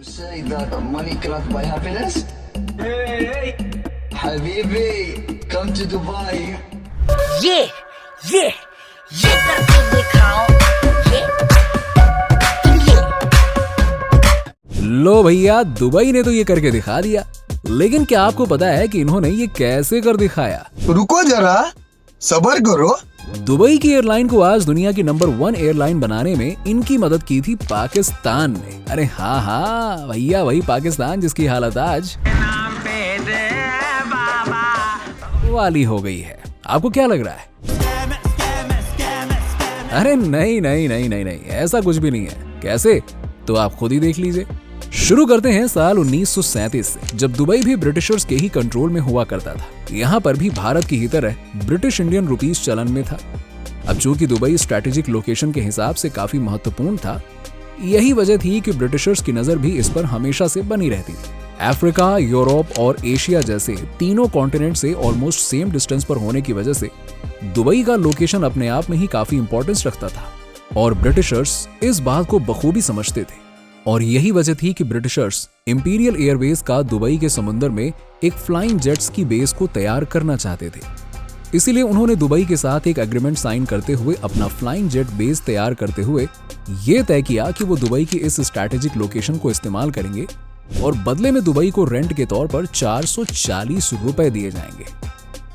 Say that money cannot buy happiness? Hey, Habibi, come to Dubai. ये करके दिखाओ ये लो भैया, दुबई ने तो ये करके दिखा दिया। लेकिन क्या आपको पता है कि इन्होंने ये कैसे कर दिखाया? रुको जरा, सबर करो। दुबई की एयरलाइन को आज दुनिया की नंबर 1 एयरलाइन बनाने में इनकी मदद की थी पाकिस्तान ने। अरे हाँ भैया, वही पाकिस्तान जिसकी हालत आज वाली हो गई है। आपको क्या लग रहा है? अरे नहीं, ऐसा कुछ भी नहीं है। कैसे? तो आप खुद ही देख लीजिए। शुरू करते हैं साल 1937 से, जब दुबई भी ब्रिटिशर्स के ही कंट्रोल में हुआ करता था। यहाँ पर भी भारत की ही तरह ब्रिटिश इंडियन रुपीस चलन में था। अब चूंकि दुबई स्ट्रैटेजिक लोकेशन के हिसाब से काफी महत्वपूर्ण था, यही वजह थी कि ब्रिटिशर्स की नजर भी इस पर हमेशा से बनी रहती थी। अफ्रीका, यूरोप और एशिया जैसे तीनों कॉन्टिनेंट से ऑलमोस्ट सेम डिस्टेंस पर होने की वजह से दुबई का लोकेशन अपने आप में ही काफी इंपॉर्टेंस रखता था और ब्रिटिशर्स इस बात को बखूबी समझते थे। और यही वजह थी कि ब्रिटिशर्स इंपीरियल एयरवेज का दुबई के समुद्र में एक फ्लाइंग जेट्स की बेस को तैयार करना चाहते थे। इसीलिए उन्होंने दुबई के साथ एक एग्रीमेंट साइन करते हुए अपना फ्लाइंग जेट बेस तैयार करते हुए ये तय किया कि वो दुबई की इस स्ट्रैटेजिक लोकेशन को इस्तेमाल करेंगे और बदले में दुबई को रेंट के तौर पर 440 रुपए दिए जाएंगे।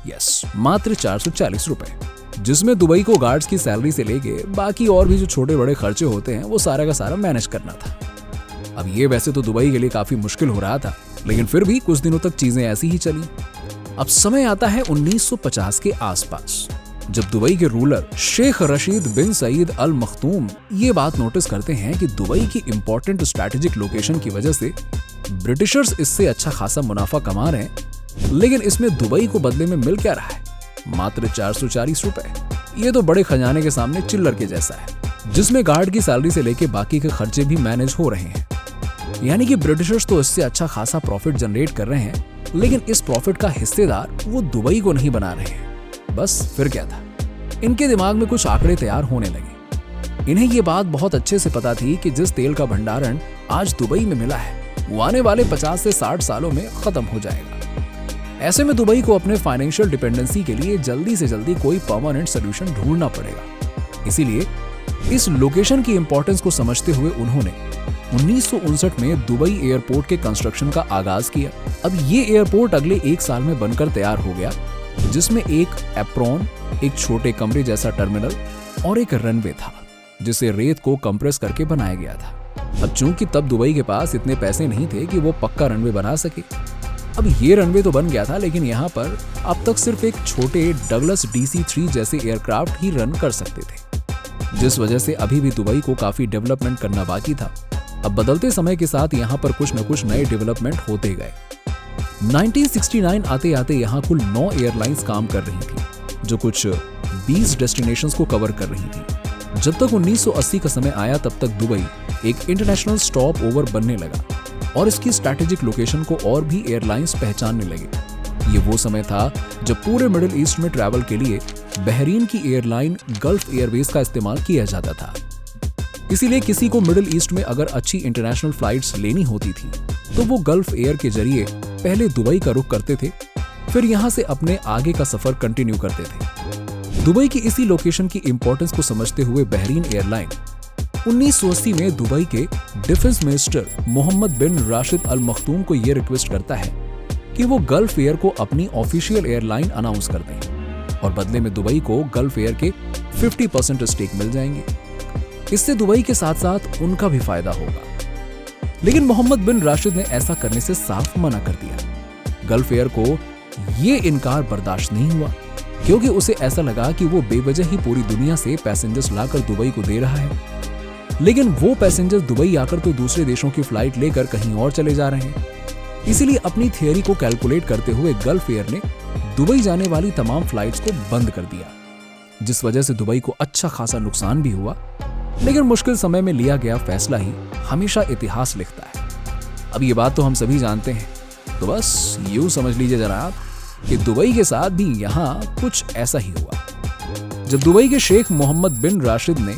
यस, मात्र 440 रुपए, जिसमें दुबई को गार्ड्स की सैलरी से लेके बाकी और भी जो छोटे बड़े खर्चे होते हैं वो सारा का सारा मैनेज करना था। अब ये वैसे तो दुबई के लिए काफी मुश्किल हो रहा था, लेकिन फिर भी कुछ दिनों तक चीजें ऐसी ही चली। अब समय आता है 1950 के आसपास, जब दुबई के रूलर शेख रशीद बिन सईद अल मखदूम ये बात नोटिस करते हैं कि दुबई की इंपॉर्टेंट स्ट्रैटेजिक लोकेशन की वजह से ब्रिटिशर्स इससे अच्छा खासा मुनाफा कमा रहे हैं, लेकिन इसमें दुबई को बदले में मिल क्या रहा है? मात्र 440 रुपए। ये तो बड़े खजाने के सामने चिल्लर के जैसा है, जिसमें गार्ड की सैलरी से लेके बाकी के खर्चे भी मैनेज हो रहे हैं। यानी कि ब्रिटिशर्स तो इससे अच्छा खासा प्रॉफिट जनरेट कर रहे हैं, लेकिन इस प्रॉफिट का हिस्सेदार वो दुबई को नहीं बना रहे हैं। बस फिर क्या था, इनके दिमाग में कुछ आंकड़े तैयार होने लगे। इन्हें ये बात बहुत अच्छे से पता थी कि जिस तेल का भंडारण आज दुबई में मिला है वो आने वाले 50 से 60 सालों में खत्म हो जाएगा। ऐसे में दुबई को अपने फाइनेंशियल डिपेंडेंसी के लिए जल्दी से जल्दी कोई परमानेंट सोल्यूशन ढूंढना पड़ेगा। इसीलिए इस लोकेशन की इंपॉर्टेंस को समझते हुए उन्होंने 1959 में दुबई एयरपोर्ट के कंस्ट्रक्शन का आगाज किया। अब ये एयरपोर्ट अगले 1 साल में बनकर तैयार हो गया, जिसमें एक एप्रॉन, एक छोटे कमरे जैसा टर्मिनल और एक रनवे था, जिसे रेत को कंप्रेस करके बनाया गया था। अब चूंकि तब दुबई के पास इतने पैसे नहीं थे कि वो पक्का रनवे बना सके। अब ये रनवे तो बन गया था, लेकिन यहाँ पर अब तक सिर्फ एक छोटे डगलस DC-3 जैसे एयरक्राफ्ट ही रन कर सकते थे, जिस वजह से अभी भी दुबई को काफी डेवलपमेंट करना बाकी था। अब बदलते समय के साथ यहाँ पर कुछ न कुछ नए डेवलपमेंट होते गए। 1969 आते आते यहाँ कुल 9 एयरलाइंस काम कर रही थी, जो कुछ 20 डेस्टिनेशंस को कवर कर रही थी। जब तक 1980 का समय आया, तब तक दुबई एक इंटरनेशनल स्टॉप ओवर बनने लगा और इसकी स्ट्रैटेजिक लोकेशन को और भी एयरलाइंस पहचानने लगे। ये वो समय था जब पूरे मिडिल ईस्ट में ट्रैवल के लिए बहरीन की एयरलाइन गल्फ एयरवेज का इस्तेमाल किया जाता था। इसीलिए किसी को मिडिल ईस्ट में अगर अच्छी इंटरनेशनल फ्लाइट्स लेनी होती थी तो वो गल्फ एयर के जरिए पहले दुबई का रुख करते थे, फिर यहाँ से अपने आगे का सफर कंटिन्यू करते थे। दुबई की इसी लोकेशन की इंपॉर्टेंस को समझते हुए बहरीन एयरलाइन 1980 में दुबई के डिफेंस मिनिस्टर मोहम्मद बिन राशिद अल मखदूम को यह रिक्वेस्ट करता है कि वो गल्फ एयर को अपनी ऑफिशियल एयरलाइन अनाउंस कर दें और बदले में दुबई को गल्फ एयर के 50% स्टेक मिल जाएंगे। इससे दुबई के साथ साथ उनका भी फायदा होगा। लेकिन मोहम्मद बिन राशिद ने ऐसा करने से साफ मना कर दिया। गल्फ एयर को ये इनकार बर्दाश्त नहीं हुआ, क्योंकि उसे ऐसा लगा कि वो बेवजह ही पूरी दुनिया से पैसेंजर्स लाकर दुबई को दे रहा है, लेकिन वो पैसेंजर्स दुबई आकर तो दूसरे देशों की फ्लाइट लेकर कहीं और चले जा रहे हैं। इसीलिए अपनी थियरी को कैलकुलेट करते हुए गल्फ एयर ने दुबई जाने वाली तमाम फ्लाइट्स को बंद कर दिया, जिस वजह से दुबई को अच्छा खासा नुकसान भी हुआ। लेकिन मुश्किल समय में लिया गया फैसला ही हमेशा इतिहास लिखता है। अब ये बात तो हम सभी जानते हैं, तो बस यूं समझ लीजिए जनाब कि दुबई के साथ भी यहाँ कुछ ऐसा ही हुआ। जब दुबई के शेख मोहम्मद बिन राशिद ने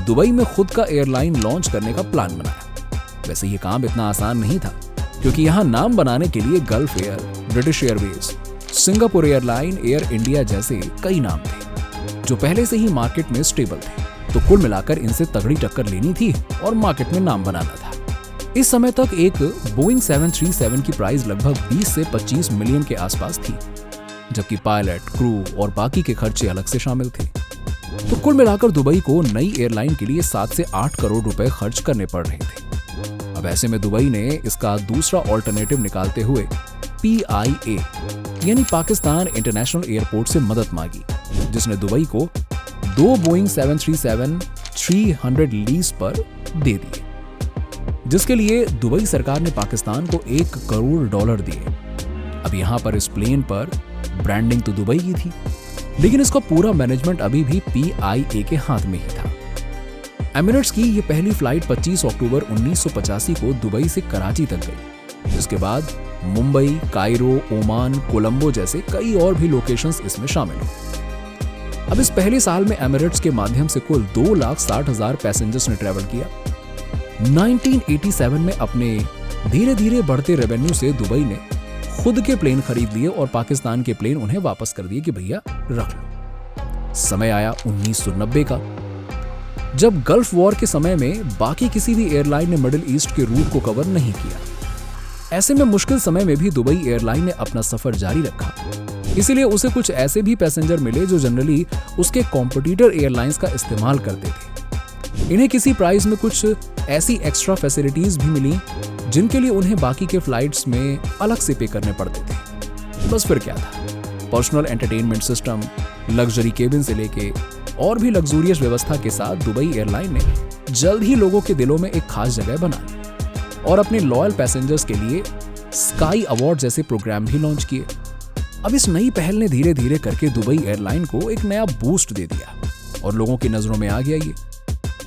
दुबई में खुद का एयरलाइन लॉन्च करने का प्लान बनाया, वैसे ये काम इतना आसान नहीं था, क्योंकि यहाँ नाम बनाने के लिए gulf air, British Airways, Singapore airline, air India जैसे कई नाम थे जो पहले से ही मार्केट में स्टेबल थे। तो कुल मिलाकर इनसे तगड़ी टक्कर लेनी थी और मार्केट में नाम बनाना था। इस समय तक एक बोइंग 737 की प्राइस लगभग 20 से 25 मिलियन के आसपास थी, जबकि पायलट, क्रू और बाकी के खर्चे अलग से शामिल थे। तो कुल मिलाकर दुबई को नई एयरलाइन के लिए 7 से 8 करोड़ रुपए खर्च करने पड़ रहे थे। अब ऐसे में दुबई ने इसका दूसरा ऑल्टरनेटिव निकालते हुए PIA यानी पाकिस्तान इंटरनेशनल एयरपोर्ट से मदद मांगी, जिसने दुबई को 2 बोइंग 737-300 लीज पर दे दिए, जिसके लिए दुबई सरकार ने पाकिस्तान को $1 करोड़ दिए। अब यहां पर इस प्लेन पर ब्रांडिंग तो दुबई की थी, लेकिन इसका पूरा मैनेजमेंट अभी भी PIA के हाथ में ही था। एमिरेट्स की ये पहली फ्लाइट 25 अक्टूबर 1985 को दुबई से कराची तक गई, जिसके बाद मुंबई, कायरो, ओमान, कोलंबो जैसे कई और भी लोकेशंस इसमें शामिल हुए। अब इस पहले साल में एमिरेट्स के माध्यम से कुल 2,60,000 पैसेंजर्स ने ट्रैवल किया। 1987 में अपने धीरे धीरे बढ़ते रेवेन्यू से दुबई ने खुद के प्लेन खरीद लिए और पाकिस्तान के प्लेन उन्हें वापस कर दिए कि भैया रख लो। समय आया 1990 का, जब गल्फ वॉर के समय में बाकी किसी भी एयरलाइन ने मिडिल ईस्ट के रूट को कवर नहीं किया। ऐसे में मुश्किल समय में भी दुबई एयरलाइन ने अपना सफर जारी रखा, इसीलिए उसे कुछ ऐसे भी पैसेंजर मिले जो जनरली उसके कॉम्पिटिटर एयरलाइंस का इस्तेमाल करते थे। इन्हें किसी प्राइस में कुछ ऐसी एक्स्ट्रा फैसिलिटीज भी मिली जिनके लिए उन्हें बाकी के फ्लाइट्स में अलग से पे करने पड़ते थे। बस फिर क्या था, personal entertainment system, luxury cabin से लेके और भी लग्जूरियस व्यवस्था के साथ दुबई एयरलाइन ने जल्द ही लोगों के दिलों में एक खास जगह बना ली और अपने लॉयल पैसेंजर्स के लिए स्काई अवार्ड जैसे प्रोग्राम भी लॉन्च किए। अब इस नई पहल ने धीरे धीरे करके दुबई एयरलाइन को एक नया बूस्ट दे दिया और लोगों की नजरों में आ गया ये।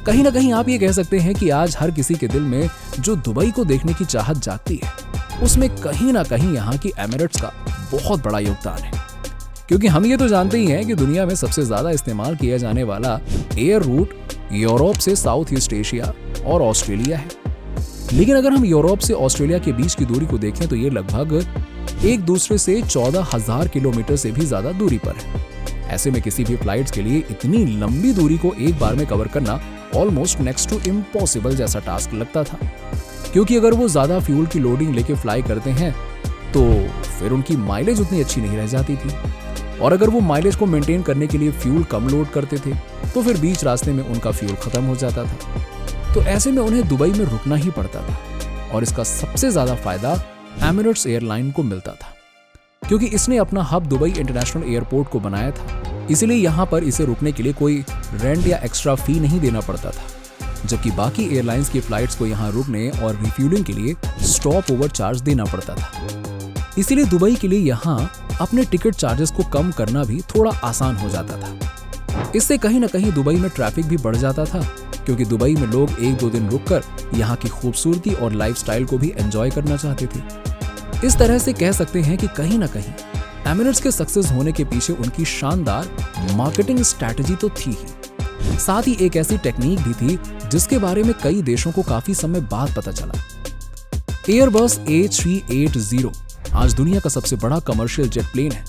कहीं ना कहीं आप ये कह सकते हैं कि आज हर किसी के दिल में जो दुबई को देखने की चाहत जागती है, उसमें कहीं ना कहीं यहाँ की एमिरेट्स का बहुत बड़ा योगदान है। क्योंकि हम ये तो जानते ही हैं कि दुनिया में सबसे ज्यादा इस्तेमाल किया जाने वाला एयर रूट यूरोप से साउथ ईस्ट एशिया और ऑस्ट्रेलिया है। लेकिन अगर हम यूरोप से ऑस्ट्रेलिया के बीच की दूरी को देखें तो ये लगभग एक दूसरे से 14,000 किलोमीटर से भी ज्यादा दूरी पर है। ऐसे में किसी भी फ्लाइट्स के लिए इतनी लंबी दूरी को एक बार में कवर करना ऑलमोस्ट नेक्स्ट टू इम्पॉसिबल जैसा टास्क लगता था, क्योंकि अगर वो ज्यादा फ्यूल की लोडिंग लेके फ्लाई करते हैं तो फिर उनकी माइलेज उतनी अच्छी नहीं रह जाती थी, और अगर वो माइलेज को मेंटेन करने के लिए फ्यूल कम लोड करते थे तो फिर बीच रास्ते में उनका फ्यूल खत्म हो जाता था। तो ऐसे में उन्हें दुबई में रुकना ही पड़ता था, और इसका सबसे ज्यादा फायदा एमिरेट्स एयरलाइन को मिलता था, क्योंकि इसने अपना हब दुबई इंटरनेशनल एयरपोर्ट को बनाया था। इसलिए यहाँ पर इसे रुकने के लिए कोई रेंट या एक्स्ट्रा फी नहीं देना पड़ता था, जबकि बाकी एयरलाइंस की फ्लाइट्स को यहाँ रुकने और रिफ्यूलिंग के लिए स्टॉप ओवर चार्ज देना पड़ता था। इसीलिए दुबई के लिए यहाँ अपने टिकट चार्जेस को कम करना भी थोड़ा आसान हो जाता था। इससे कहीं ना कहीं दुबई में ट्रैफिक भी बढ़ जाता था, क्योंकि दुबई में लोग 1-2 दिन रुककर यहाँ की खूबसूरती और लाइफस्टाइल को भी एंजॉय करना चाहते थे। इस तरह से कह सकते हैं कि कहीं ना कहीं एमिरेट्स के सक्सेस होने के पीछे उनकी शानदार मार्केटिंग स्ट्रैटेजी तो थी ही, साथ ही एक ऐसी टेक्निक भी थी जिसके बारे में कई देशों को काफी समय बाद पता चला। एयरबस A380 आज दुनिया का सबसे बड़ा कमर्शियल जेट प्लेन है,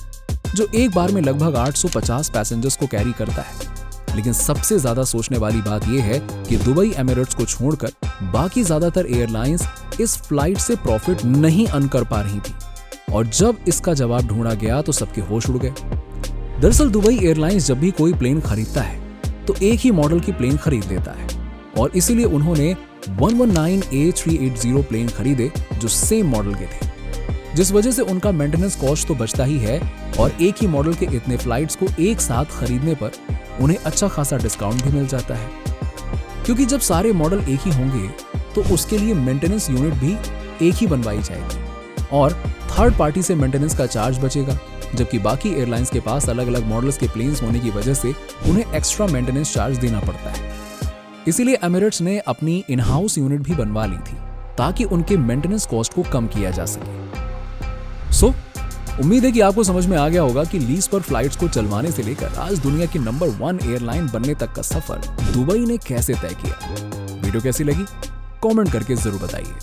जो एक बार में लगभग 850 पैसेंजर्स को कैरी करता है। लेकिन सबसे ज्यादा सोचने वाली बात यह है कि दुबई एमिरेट्स को छोड़कर बाकी ज्यादातर एयरलाइंस इस फ्लाइट से प्रॉफिट नहीं अर्न कर पा रही थी, और जब इसका जवाब ढूंढा गया तो सबके होश उड़ गए। दरअसल दुबई एयरलाइंस जब भी कोई प्लेन खरीदता है तो एक ही मॉडल की प्लेन खरीद लेता है, और इसीलिए उन्होंने 119 A380 प्लेन खरीदे जो सेम मॉडल के थे, जिस वजह से उनका मेंटेनेंस कॉस्ट तो बचता ही है, और एक ही मॉडल के इतने फ्लाइट्स को एक साथ खरीदने पर उन्हें अच्छा खासा डिस्काउंट भी मिल जाता है। क्योंकि जब सारे मॉडल एक ही होंगे तो उसके लिए मेंटेनेंस यूनिट भी एक ही बनवाई जाएगी, और थर्ड पार्टी से मेंटेनेंस का चार्ज बचेगा, जबकि बाकी एयरलाइंस के पास अलग अलग मॉडल्स के प्लेन्स होने की वजह से उन्हें एक्स्ट्रा मेंटेनेंस चार्ज देना पड़ता है। इसीलिए एमिरेट्स ने अपनी इन हाउस यूनिट भी बनवा ली थी ताकि उनके मेंटेनेंस कॉस्ट को कम किया जा सके। उम्मीद है कि आपको समझ में आ गया होगा कि लीज पर फ्लाइट्स को चलवाने से लेकर आज दुनिया की नंबर 1 एयरलाइन बनने तक का सफर दुबई ने कैसे तय किया। वीडियो कैसी लगी कमेंट करके जरूर बताइए।